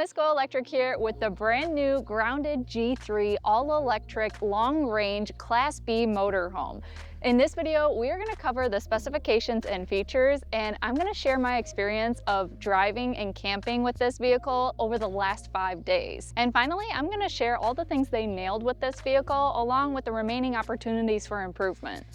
Miss GoElectric here with the brand new grounded G3 all-electric long-range Class B motorhome. In this video, we are going to cover the specifications and features, and I'm going to share my experience of driving and camping with this vehicle over the last 5 days. And finally, I'm going to share all the things they nailed with this vehicle, along with the remaining opportunities for improvement.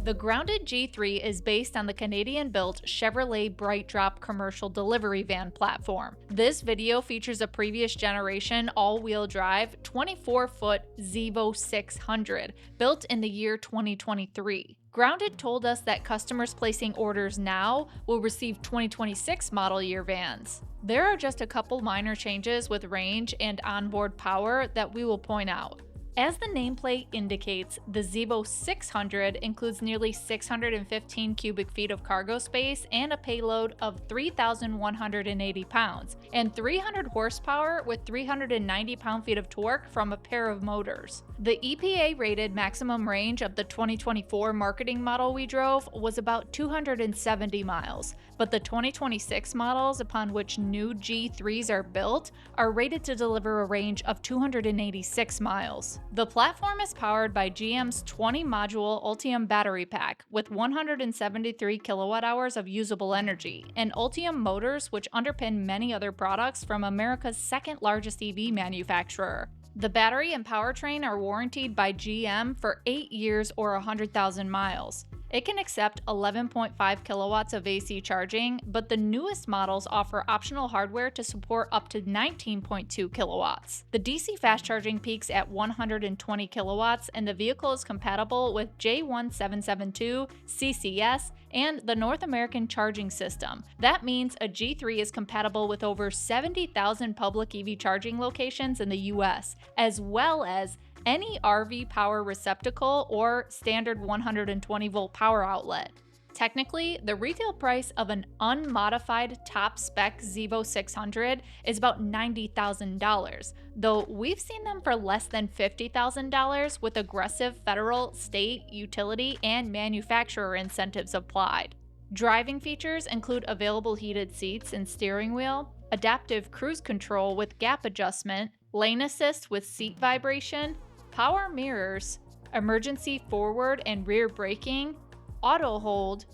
The grounded G3 is based on the Canadian-built Chevrolet BrightDrop commercial delivery van platform. This video features a previous generation all-wheel drive 24-foot Zevo 600, built in the year 2023. Grounded told us that customers placing orders now will receive 2026 model year vans. There are just a couple minor changes with range and onboard power that we will point out. As the nameplate indicates, the Zevo 600 includes nearly 615 cubic feet of cargo space and a payload of 3,180 pounds, and 300 horsepower with 390 pound-feet of torque from a pair of motors. The EPA-rated maximum range of the 2024 marketing model we drove was about 270 miles, but the 2026 models upon which new G3s are built are rated to deliver a range of 286 miles. The platform is powered by GM's 20-module Ultium battery pack with 173 kilowatt-hours of usable energy, and Ultium motors which underpin many other products from America's second-largest EV manufacturer. The battery and powertrain are warranted by GM for 8 years or 100,000 miles. It can accept 11.5 kilowatts of AC charging, but the newest models offer optional hardware to support up to 19.2 kilowatts. The DC fast charging peaks at 120 kilowatts, and the vehicle is compatible with J1772, CCS, and the North American Charging System. That means a G3 is compatible with over 70,000 public EV charging locations in the US, as well as any RV power receptacle or standard 120-volt power outlet. Technically, the retail price of an unmodified top-spec Zevo 600 is about $90,000, though we've seen them for less than $50,000 with aggressive federal, state, utility, and manufacturer incentives applied. Driving features include available heated seats and steering wheel, adaptive cruise control with gap adjustment, lane assist with seat vibration, power mirrors, emergency forward and rear braking, auto hold,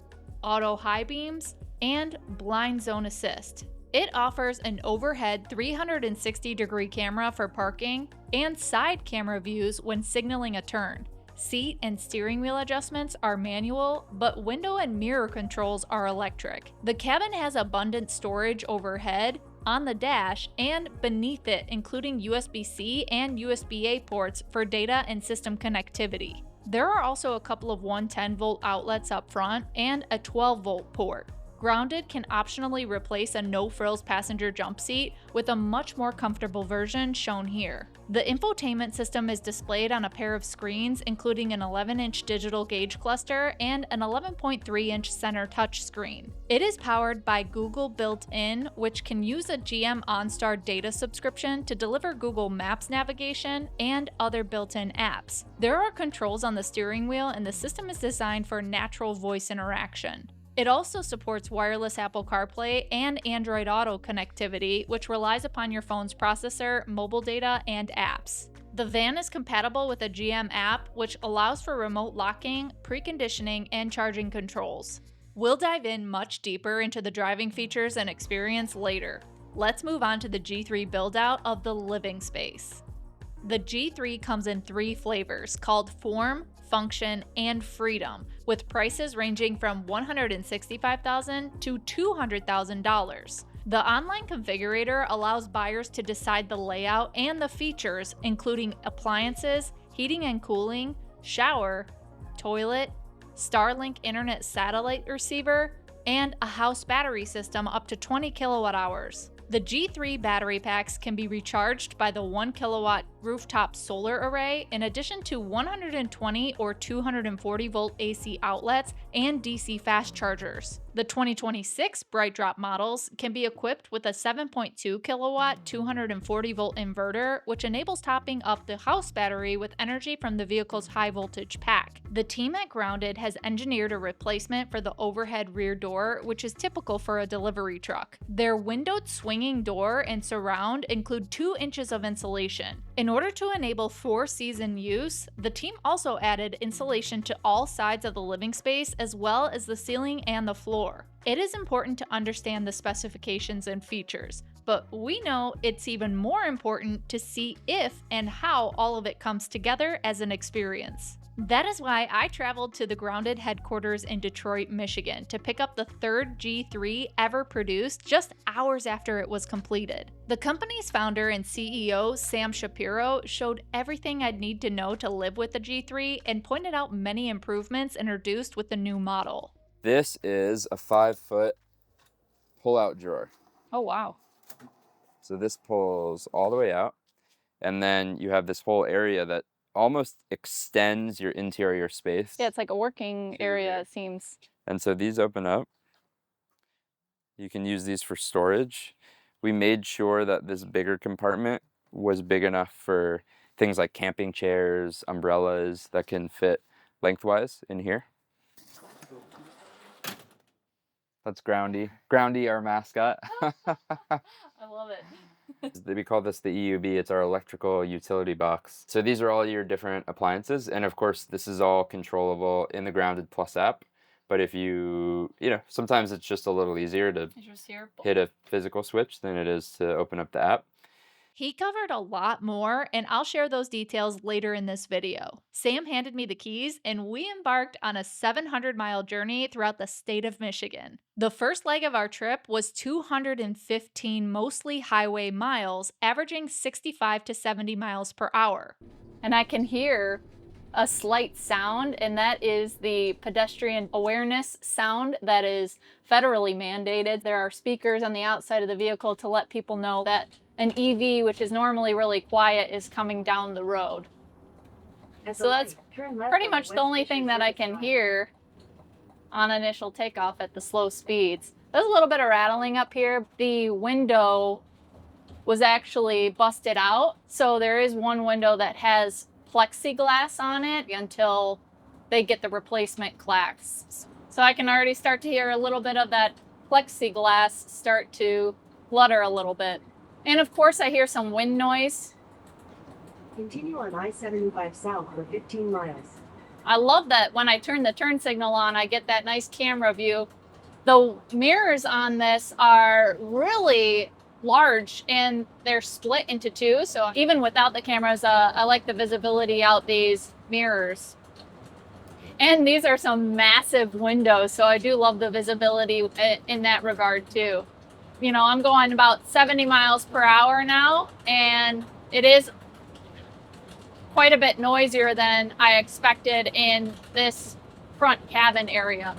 auto high beams, and blind zone assist. It offers an overhead 360-degree camera for parking and side camera views when signaling a turn. Seat and steering wheel adjustments are manual, but window and mirror controls are electric. The cabin has abundant storage overhead, on the dash, and beneath it, including USB-C and USB-A ports for data and system connectivity. There are also a couple of 110-volt outlets up front and a 12-volt port. Grounded can optionally replace a no-frills passenger jump seat with a much more comfortable version shown here. The infotainment system is displayed on a pair of screens, including an 11-inch digital gauge cluster and an 11.3-inch center touchscreen. It is powered by Google built-in, which can use a GM OnStar data subscription to deliver Google Maps navigation and other built-in apps. There are controls on the steering wheel, and the system is designed for natural voice interaction. It also supports wireless Apple CarPlay and Android Auto connectivity, which relies upon your phone's processor, mobile data, and apps. The van is compatible with a GM app, which allows for remote locking, preconditioning, and charging controls. We'll dive in much deeper into the driving features and experience later. Let's move on to the G3 build-out of the living space. The G3 comes in 3 flavors called Form, Function, and Freedom, with prices ranging from $165,000 to $200,000. The online configurator allows buyers to decide the layout and the features, including appliances, heating and cooling, shower, toilet, Starlink internet satellite receiver, and a house battery system up to 20 kilowatt hours. The G3 battery packs can be recharged by the 1 kilowatt rooftop solar array, in addition to 120 or 240 volt AC outlets and DC fast chargers. The 2026 Bright Drop models can be equipped with a 7.2 kilowatt 240 volt inverter, which enables topping up the house battery with energy from the vehicle's high voltage pack. The team at Grounded has engineered a replacement for the overhead rear door, which is typical for a delivery truck. Their windowed swinging door and surround include 2 inches of insulation. In order to enable 4-season use, the team also added insulation to all sides of the living space as well as the ceiling and the floor. It is important to understand the specifications and features, but we know it's even more important to see if and how all of it comes together as an experience. That is why I traveled to the Grounded headquarters in Detroit, Michigan to pick up the third G3 ever produced just hours after it was completed. The company's founder and CEO, Sam Shapiro, showed everything I'd need to know to live with the G3 and pointed out many improvements introduced with the new model. This is a 5-foot pull-out drawer. Oh, wow. So this pulls all the way out, and then you have this whole area that almost extends your interior space. Yeah, it's like a working area, it seems. And so these open up. You can use these for storage. We made sure that this bigger compartment was big enough for things like camping chairs, umbrellas that can fit lengthwise in here. That's Groundy. Groundy, our mascot. I love it. We call this the EUB. It's our electrical utility box. So these are all your different appliances. And of course, this is all controllable in the Grounded Plus app. But if sometimes it's just a little easier to hit a physical switch than it is to open up the app. He covered a lot more, and I'll share those details later in this video. Sam handed me the keys, and we embarked on a 700-mile journey throughout the state of Michigan. The first leg of our trip was 215 mostly highway miles, averaging 65 to 70 miles per hour. And I can hear a slight sound, and that is the pedestrian awareness sound that is federally mandated. There are speakers on the outside of the vehicle to let people know that an EV, which is normally really quiet, is coming down the road. So that's pretty much the only thing that I can hear on initial takeoff at the slow speeds. There's a little bit of rattling up here. The window was actually busted out, so there is one window that has plexiglass on it until they get the replacement clasps. So I can already start to hear a little bit of that plexiglass start to flutter a little bit. And of course I hear some wind noise. Continue on I-75 south for 15 miles. I love that when I turn the turn signal on, I get that nice camera view. The mirrors on this are really large and they're split into 2. So even without the cameras, I like the visibility out these mirrors. And these are some massive windows, so I do love the visibility in that regard too. You know, I'm going about 70 miles per hour now, and it is quite a bit noisier than I expected in this front cabin area.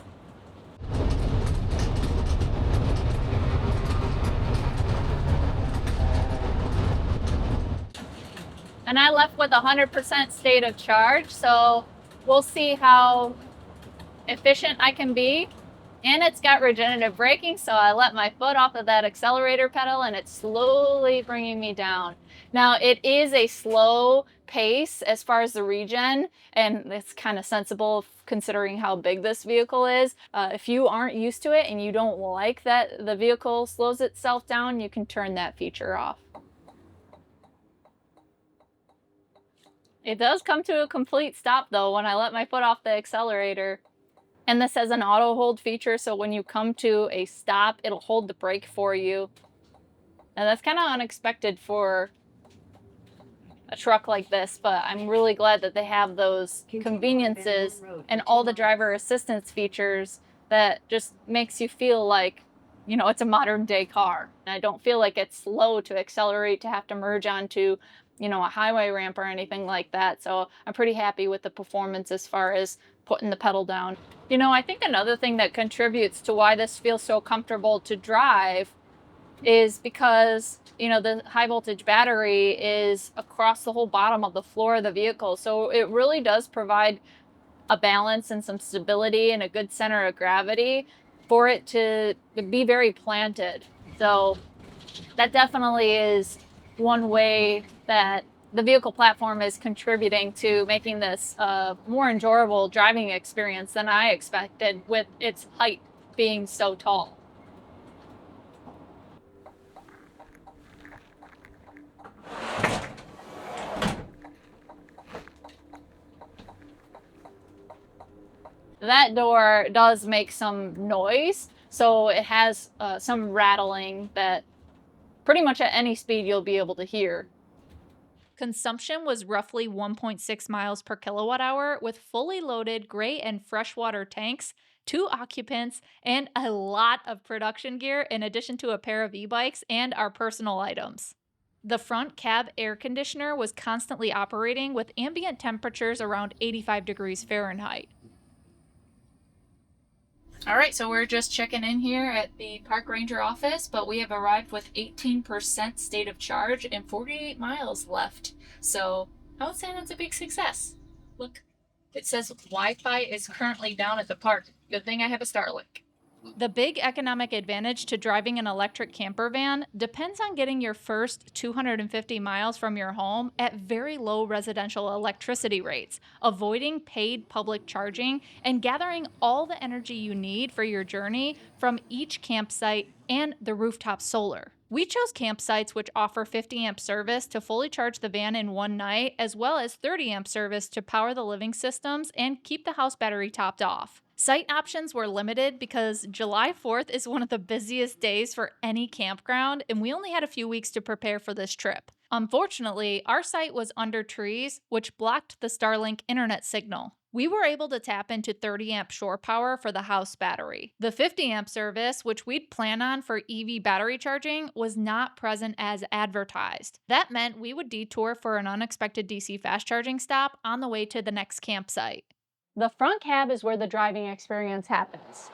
And I left with 100% state of charge, so we'll see how efficient I can be. And it's got regenerative braking, so I let my foot off of that accelerator pedal and it's slowly bringing me down. Now, it is a slow pace as far as the regen, and it's kind of sensible considering how big this vehicle is. If you aren't used to it and you don't like that the vehicle slows itself down, you can turn that feature off. It does come to a complete stop though when I let my foot off the accelerator. And this has an auto hold feature, so when you come to a stop, it'll hold the brake for you. And that's kind of unexpected for a truck like this, but I'm really glad that they have those conveniences and all the driver assistance features that just makes you feel like, you know, it's a modern day car. And I don't feel like it's slow to accelerate, to have to merge onto, you know, a highway ramp or anything like that. So I'm pretty happy with the performance as far as putting the pedal down. You know, I think another thing that contributes to why this feels so comfortable to drive is because, you know, the high voltage battery is across the whole bottom of the floor of the vehicle. So it really does provide a balance and some stability and a good center of gravity for it to be very planted. So that definitely is one way that the vehicle platform is contributing to making this a more enjoyable driving experience than I expected, with its height being so tall. That door does make some noise, so it has some rattling that pretty much at any speed you'll be able to hear. Consumption was roughly 1.6 miles per kilowatt hour with fully loaded gray and freshwater tanks, 2 occupants, and a lot of production gear in addition to a pair of e-bikes and our personal items. The front cab air conditioner was constantly operating with ambient temperatures around 85 degrees Fahrenheit. All right, so we're just checking in here at the park ranger office, but we have arrived with 18% state of charge and 48 miles left. So I would say that's a big success. Look, it says Wi-Fi is currently down at the park. Good thing I have a Starlink. The big economic advantage to driving an electric camper van depends on getting your first 250 miles from your home at very low residential electricity rates, avoiding paid public charging, and gathering all the energy you need for your journey from each campsite and the rooftop solar. We chose campsites which offer 50 amp service to fully charge the van in one night, as well as 30 amp service to power the living systems and keep the house battery topped off. Site options were limited because July 4th is one of the busiest days for any campground, and we only had a few weeks to prepare for this trip. Unfortunately, our site was under trees, which blocked the Starlink internet signal. We were able to tap into 30 amp shore power for the house battery. The 50 amp service, which we'd plan on for EV battery charging, was not present as advertised. That meant we would detour for an unexpected DC fast charging stop on the way to the next campsite. The front cab is where the driving experience happens.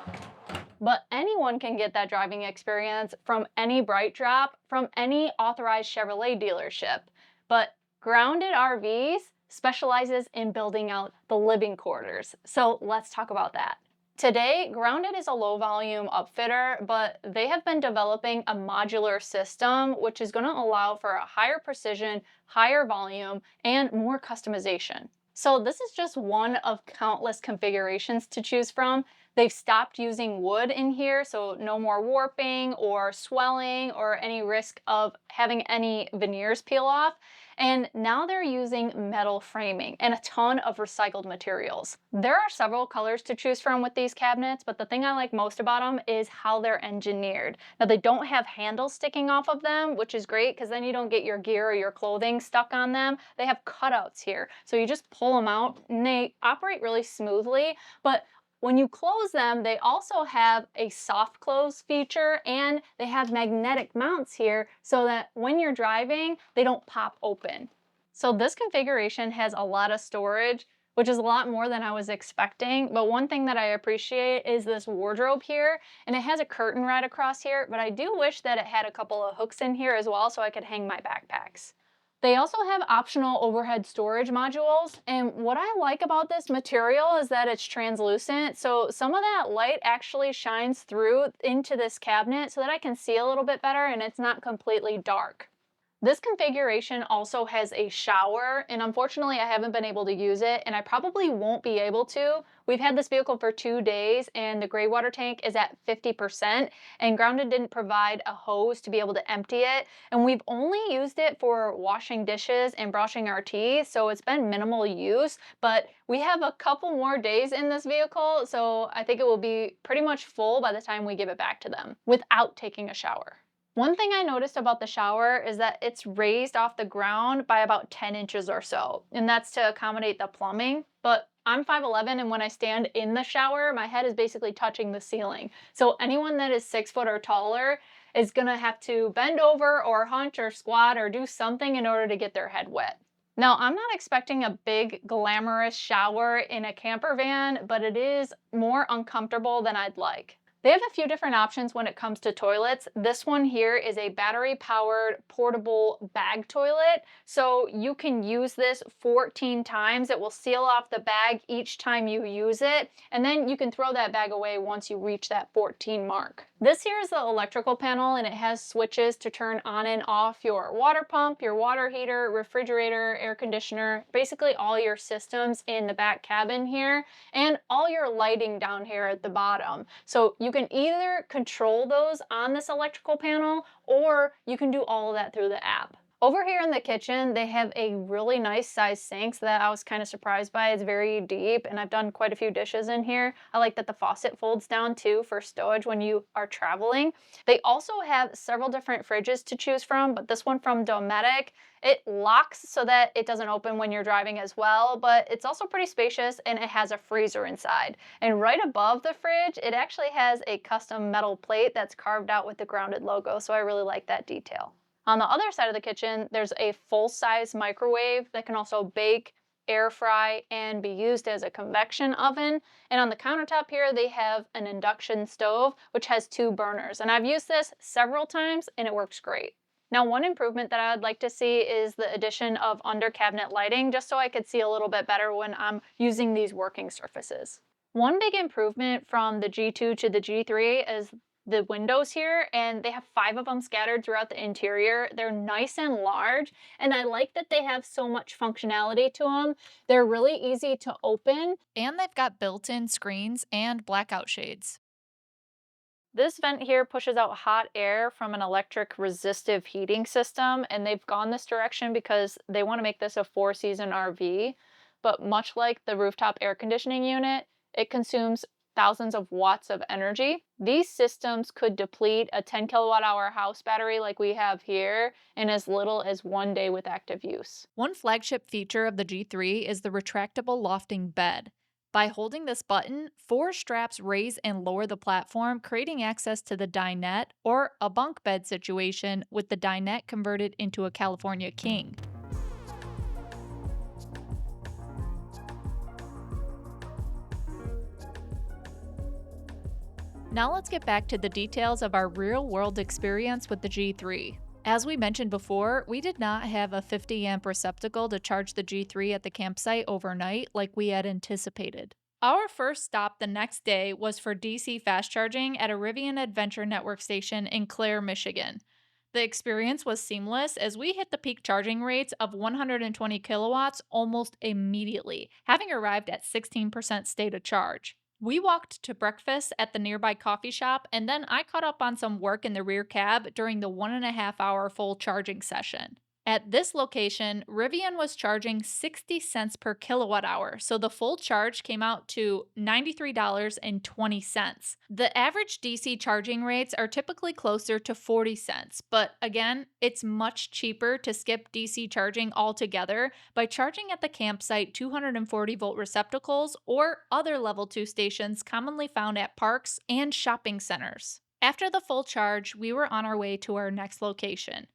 But anyone can get that driving experience from any BrightDrop, from any authorized Chevrolet dealership. But Grounded RVs specializes in building out the living quarters. So let's talk about that. Today, Grounded is a low volume upfitter, but they have been developing a modular system which is going to allow for a higher precision, higher volume, and more customization. So this is just one of countless configurations to choose from. They've stopped using wood in here, so no more warping or swelling or any risk of having any veneers peel off. And now they're using metal framing and a ton of recycled materials. There are several colors to choose from with these cabinets, but the thing I like most about them is how they're engineered. Now they don't have handles sticking off of them, which is great because then you don't get your gear or your clothing stuck on them. They have cutouts here, so you just pull them out and they operate really smoothly. But when you close them, they also have a soft close feature and they have magnetic mounts here so that when you're driving, they don't pop open. So this configuration has a lot of storage, which is a lot more than I was expecting. But one thing that I appreciate is this wardrobe here, and it has a curtain right across here, but I do wish that it had a couple of hooks in here as well so I could hang my backpacks. They also have optional overhead storage modules, and what I like about this material is that it's translucent, so some of that light actually shines through into this cabinet so that I can see a little bit better and it's not completely dark. This configuration also has a shower, and unfortunately I haven't been able to use it, and I probably won't be able to. We've had this vehicle for 2 days and the gray water tank is at 50%, and Grounded didn't provide a hose to be able to empty it, and we've only used it for washing dishes and brushing our teeth, so it's been minimal use, but we have a couple more days in this vehicle, so I think it will be pretty much full by the time we give it back to them without taking a shower. One thing I noticed about the shower is that it's raised off the ground by about 10 inches or so, and that's to accommodate the plumbing. But I'm 5'11", and when I stand in the shower, my head is basically touching the ceiling. So anyone that is 6 foot or taller is gonna have to bend over or hunch or squat or do something in order to get their head wet. Now, I'm not expecting a big glamorous shower in a camper van, but it is more uncomfortable than I'd like. They have a few different options when it comes to toilets. This one here is a battery-powered portable bag toilet. So you can use this 14 times. It will seal off the bag each time you use it, and then you can throw that bag away once you reach that 14 mark. This here is the electrical panel, and it has switches to turn on and off your water pump, your water heater, refrigerator, air conditioner, basically all your systems in the back cabin here, and all your lighting down here at the bottom. So you can either control those on this electrical panel, or you can do all of that through the app. Over here in the kitchen, they have a really nice size sink that I was kind of surprised by. It's very deep, and I've done quite a few dishes in here. I like that the faucet folds down too for stowage when you are traveling. They also have several different fridges to choose from, but this one from Dometic, it locks so that it doesn't open when you're driving as well, but it's also pretty spacious, and it has a freezer inside. And right above the fridge, it actually has a custom metal plate that's carved out with the Grounded logo, so I really like that detail. On the other side of the kitchen, there's a full-size microwave that can also bake, air fry, and be used as a convection oven. And on the countertop here, they have an induction stove, which has 2 burners. And I've used this several times, and it works great. Now, one improvement that I'd like to see is the addition of under-cabinet lighting, just so I could see a little bit better when I'm using these working surfaces. One big improvement from the G2 to the G3 is the windows here, and they have 5 of them scattered throughout the interior. They're nice and large, and I like that they have so much functionality to them. They're really easy to open, And they've got built-in screens and blackout shades. this vent here pushes out hot air from an electric resistive heating system, and they've gone this direction because they want to make this a 4-season RV. But much like the rooftop air conditioning unit, it consumes thousands of watts of energy. These systems could deplete a 10 kilowatt hour house battery like we have here in as little as 1 day with active use. One flagship feature of the G3 is the retractable lofting bed. By holding this button, 4 straps raise and lower the platform, creating access to the dinette or a bunk bed situation with the dinette converted into a California King. Now let's get back to the details of our real-world experience with the G3. As we mentioned before, we did not have a 50 amp receptacle to charge the G3 at the campsite overnight like we had anticipated. Our first stop the next day was for DC fast charging at a Rivian Adventure Network station in Clare, Michigan. The experience was seamless as we hit the peak charging rates of 120 kilowatts almost immediately, having arrived at 16% state of charge. We walked to breakfast at the nearby coffee shop, and then I caught up on some work in the rear cab during the 1.5 hour full charging session. At this location, Rivian was charging 60 cents per kilowatt hour, so the full charge came out to $93.20. The average DC charging rates are typically closer to 40 cents, but again, it's much cheaper to skip DC charging altogether by charging at the campsite 240 volt receptacles or other level 2 stations commonly found at parks and shopping centers. After the full charge, we were on our way to our next location.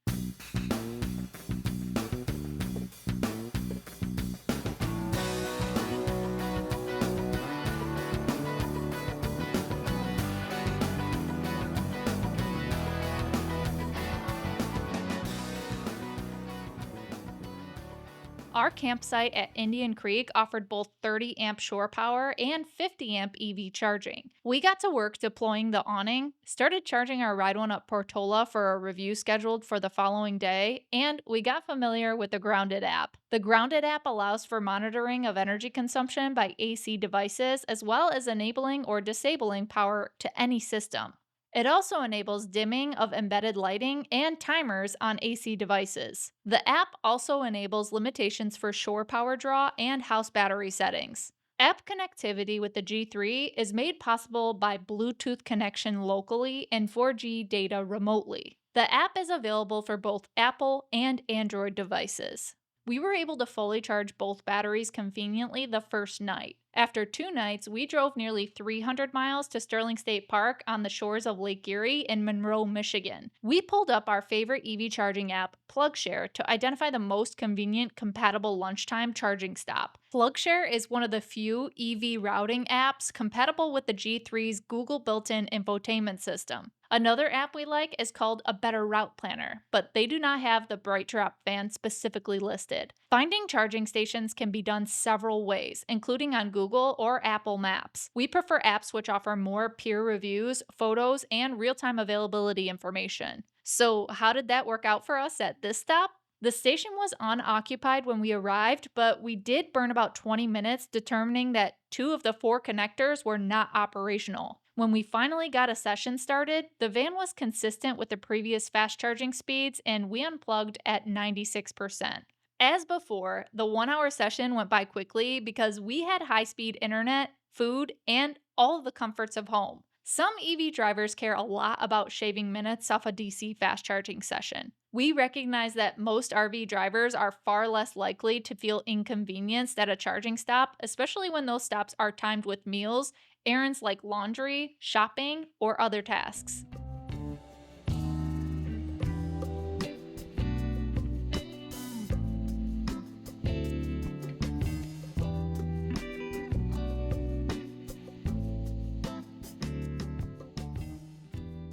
Our campsite at Indian Creek offered both 30 amp shore power and 50 amp EV charging. We got to work deploying the awning, started charging our Ride1Up Portola for a review scheduled for the following day, and we got familiar with the Grounded app. The Grounded app allows for monitoring of energy consumption by AC devices, as well as enabling or disabling power to any system. It also enables dimming of embedded lighting and timers on AC devices. The app also enables limitations for shore power draw and house battery settings. App connectivity with the G3 is made possible by Bluetooth connection locally and 4G data remotely. The app is available for both Apple and Android devices. We were able to fully charge both batteries conveniently the first night. After 2 nights, we drove nearly 300 miles to Sterling State Park on the shores of Lake Erie in Monroe, Michigan. We pulled up our favorite EV charging app, PlugShare, to identify the most convenient, compatible lunchtime charging stop. PlugShare is one of the few EV routing apps compatible with the G3's Google built-in infotainment system. Another app we like is called A Better Route Planner, but they do not have the BrightDrop van specifically listed. Finding charging stations can be done several ways, including on Google or Apple Maps. We prefer apps which offer more peer reviews, photos, and real-time availability information. So how did that work out for us at this stop? The station was unoccupied when we arrived, but we did burn about 20 minutes determining that 2 of the 4 connectors were not operational. When we finally got a session started, the van was consistent with the previous fast charging speeds and we unplugged at 96%. As before, the 1-hour session went by quickly because we had high-speed internet, food, and all of the comforts of home. Some EV drivers care a lot about shaving minutes off a DC fast charging session. We recognize that most RV drivers are far less likely to feel inconvenienced at a charging stop, especially when those stops are timed with meals, errands like laundry, shopping, or other tasks.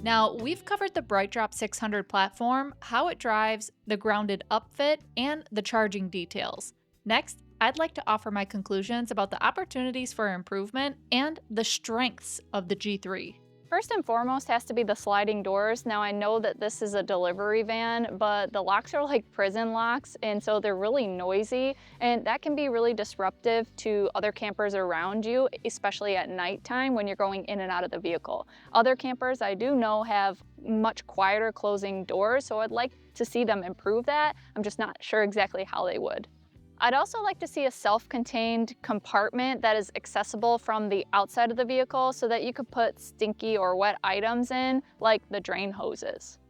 Now, we've covered the BrightDrop 600 platform, how it drives, the grounded upfit, and the charging details. Next, I'd like to offer my conclusions about the opportunities for improvement and the strengths of the G3. First and foremost has to be the sliding doors. Now I know that this is a delivery van, but the locks are like prison locks, and so they're really noisy, and that can be really disruptive to other campers around you, especially at nighttime when you're going in and out of the vehicle. Other campers I do know have much quieter closing doors, so I'd like to see them improve that. I'm just not sure exactly how they would. I'd also like to see a self-contained compartment that is accessible from the outside of the vehicle so that you could put stinky or wet items in, like the drain hoses.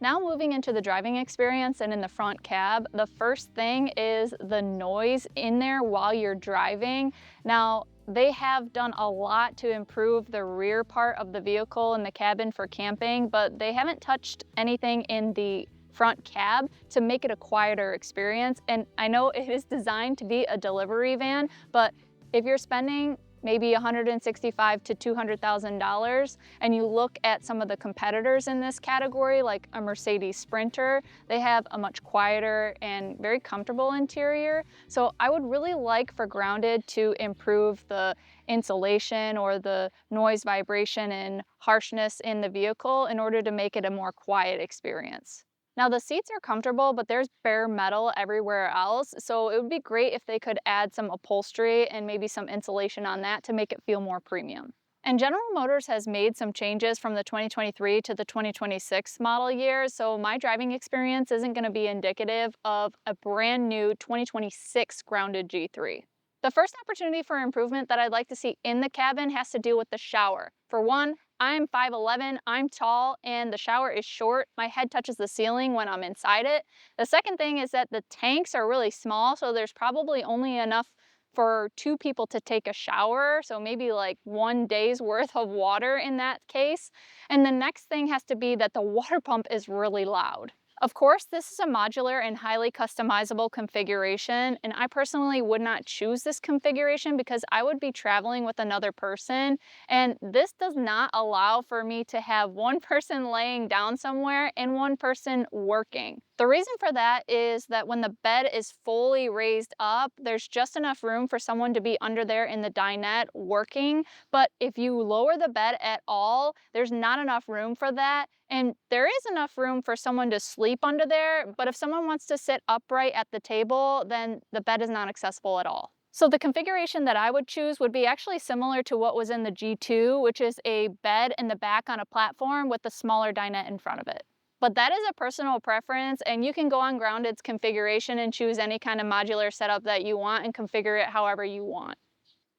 Now moving into the driving experience and in the front cab, the first thing is the noise in there while you're driving. Now, they have done a lot to improve the rear part of the vehicle and the cabin for camping, but they haven't touched anything in the front cab to make it a quieter experience. And I know it is designed to be a delivery van, but if you're spending maybe $165,000 to $200,000 and you look at some of the competitors in this category, like a Mercedes Sprinter, they have a much quieter and very comfortable interior. So I would really like for Grounded to improve the insulation or the noise, vibration, and harshness in the vehicle in order to make it a more quiet experience. Now the seats are comfortable, but there's bare metal everywhere else, so it would be great if they could add some upholstery and maybe some insulation on that to make it feel more premium. And General Motors has made some changes from the 2023 to the 2026 model year, so my driving experience isn't going to be indicative of a brand new 2026 Grounded G3. The first opportunity for improvement that I'd like to see in the cabin has to do with the shower. For one, I'm 5'11", I'm tall, and the shower is short. My head touches the ceiling when I'm inside it. The second thing is that the tanks are really small, so there's probably only enough for 2 people to take a shower, so maybe like 1 day's worth of water in that case. And the next thing has to be that the water pump is really loud. Of course, this is a modular and highly customizable configuration, and I personally would not choose this configuration because I would be traveling with another person, and this does not allow for me to have one person laying down somewhere and one person working. The reason for that is that when the bed is fully raised up, there's just enough room for someone to be under there in the dinette working, but if you lower the bed at all, there's not enough room for that. And there is enough room for someone to sleep under there, but if someone wants to sit upright at the table, then the bed is not accessible at all. So the configuration that I would choose would be actually similar to what was in the G2, which is a bed in the back on a platform with a smaller dinette in front of it. But that is a personal preference, and you can go on Grounded's configuration and choose any kind of modular setup that you want and configure it however you want.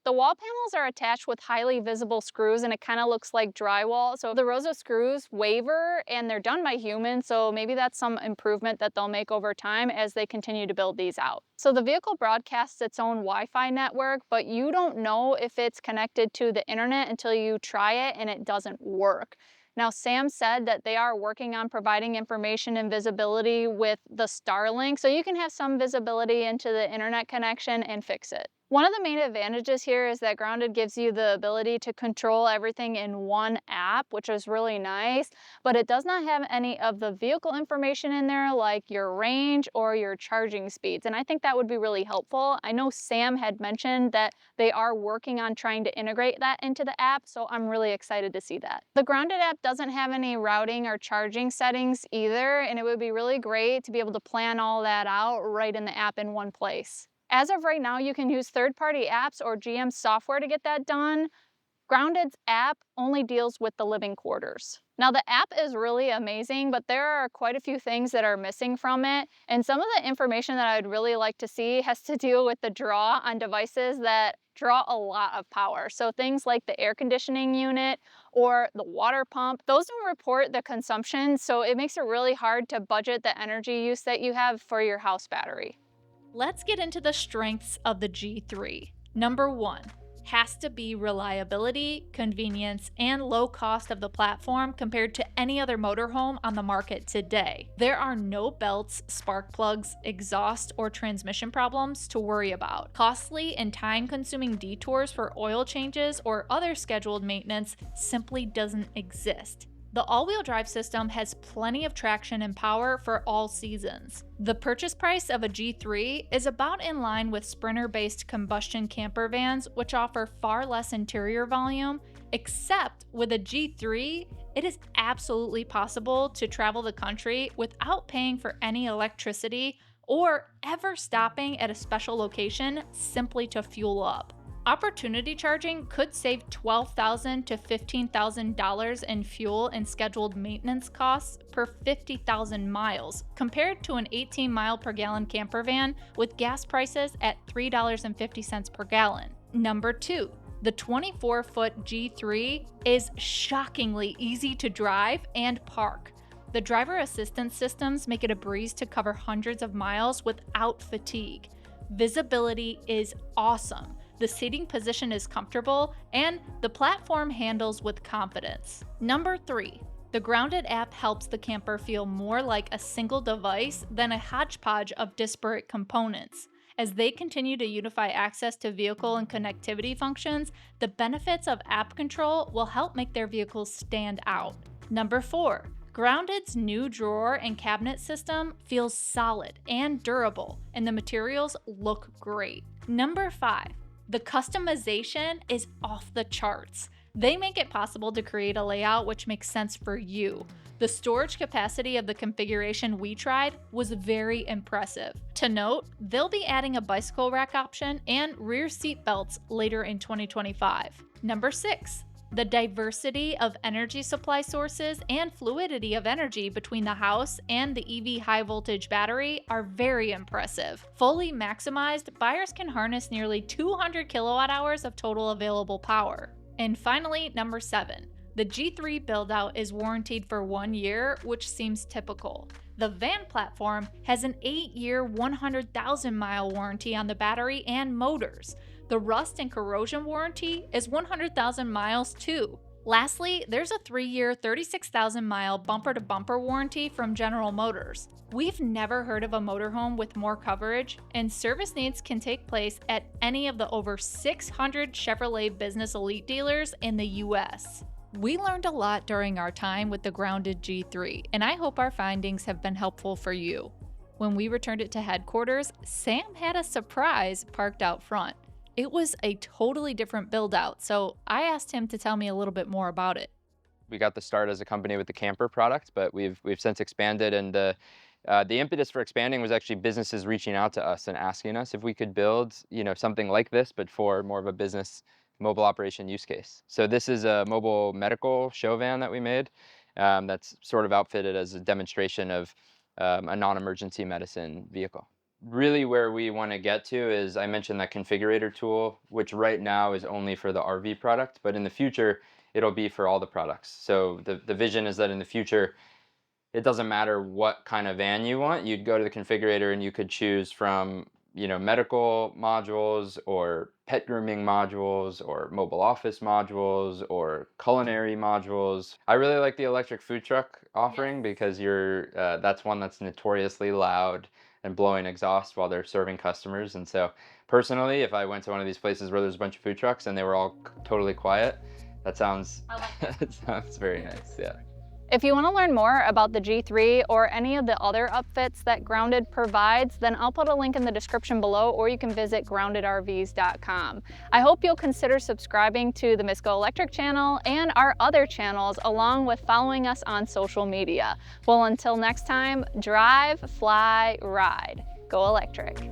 The wall panels are attached with highly visible screws, and it kind of looks like drywall. So the rows of screws waver, and they're done by humans, so maybe that's some improvement that they'll make over time as they continue to build these out. So the vehicle broadcasts its own Wi-Fi network, but you don't know if it's connected to the internet until you try it and it doesn't work. Now, Sam said that they are working on providing information and visibility with the Starlink, so you can have some visibility into the internet connection and fix it. One of the main advantages here is that Grounded gives you the ability to control everything in one app, which is really nice, but it does not have any of the vehicle information in there like your range or your charging speeds. And I think that would be really helpful. I know Sam had mentioned that they are working on trying to integrate that into the app, so I'm really excited to see that. The Grounded app doesn't have any routing or charging settings either, and it would be really great to be able to plan all that out right in the app in one place. As of right now, you can use third-party apps or GM software to get that done. Grounded's app only deals with the living quarters. Now, the app is really amazing, but there are quite a few things that are missing from it. And some of the information that I'd really like to see has to deal with the draw on devices that draw a lot of power. So things like the air conditioning unit or the water pump, those don't report the consumption, so it makes it really hard to budget the energy use that you have for your house battery. Let's get into the strengths of the G3. Number 1, has to be reliability, convenience, and low cost of the platform compared to any other motorhome on the market today. There are no belts, spark plugs, exhaust, or transmission problems to worry about. Costly and time-consuming detours for oil changes or other scheduled maintenance simply doesn't exist. The all-wheel drive system has plenty of traction and power for all seasons. The purchase price of a G3 is about in line with Sprinter-based combustion camper vans, which offer far less interior volume, except with a G3, it is absolutely possible to travel the country without paying for any electricity or ever stopping at a special location simply to fuel up. Opportunity charging could save $12,000 to $15,000 in fuel and scheduled maintenance costs per 50,000 miles, compared to an 18 mile per gallon camper van with gas prices at $3.50 per gallon. Number 2, the 24-foot G3 is shockingly easy to drive and park. The driver assistance systems make it a breeze to cover hundreds of miles without fatigue. Visibility is awesome. The seating position is comfortable, and the platform handles with confidence. Number 3, the Grounded app helps the camper feel more like a single device than a hodgepodge of disparate components. As they continue to unify access to vehicle and connectivity functions, the benefits of app control will help make their vehicles stand out. Number 4, Grounded's new drawer and cabinet system feels solid and durable, and the materials look great. Number 5, the customization is off the charts. They make it possible to create a layout which makes sense for you. The storage capacity of the configuration we tried was very impressive. To note, they'll be adding a bicycle rack option and rear seat belts later in 2025. Number 6, the diversity of energy supply sources and fluidity of energy between the house and the EV high voltage battery are very impressive. Fully maximized, buyers can harness nearly 200 kilowatt hours of total available power. And finally, number 7, the G3 build-out is warranted for 1 year, which seems typical. The van platform has an 8-year, 100,000-mile warranty on the battery and motors. The rust and corrosion warranty is 100,000 miles too. Lastly, there's a 3-year, 36,000-mile bumper-to-bumper warranty from General Motors. We've never heard of a motorhome with more coverage, and service needs can take place at any of the over 600 Chevrolet Business Elite dealers in the US. We learned a lot during our time with the Grounded G3, and I hope our findings have been helpful for you. When we returned it to headquarters, Sam had a surprise parked out front. It was a totally different build out, so I asked him to tell me a little bit more about it. We got the start as a company with the camper product, but we've since expanded, and the impetus for expanding was actually businesses reaching out to us and asking us if we could build, something like this, but for more of a business mobile operation use case. So this is a mobile medical show van that we made that's sort of outfitted as a demonstration of a non-emergency medicine vehicle. Really where we want to get to is, I mentioned that configurator tool, which right now is only for the RV product, but in the future, it'll be for all the products. So the vision is that in the future, it doesn't matter what kind of van you want. You'd go to the configurator and you could choose from medical modules or pet grooming modules or mobile office modules or culinary modules. I really like the electric food truck offering because that's one that's notoriously loud and blowing exhaust while they're serving customers. And so personally, if I went to one of these places where there's a bunch of food trucks and they were all totally quiet, that sounds that sounds very nice. Yeah. If you want to learn more about the G3 or any of the other upfits that Grounded provides, then I'll put a link in the description below, or you can visit groundedrvs.com. I hope you'll consider subscribing to the Miss GoElectric channel and our other channels, along with following us on social media. Well, until next time, drive, fly, ride. Go electric.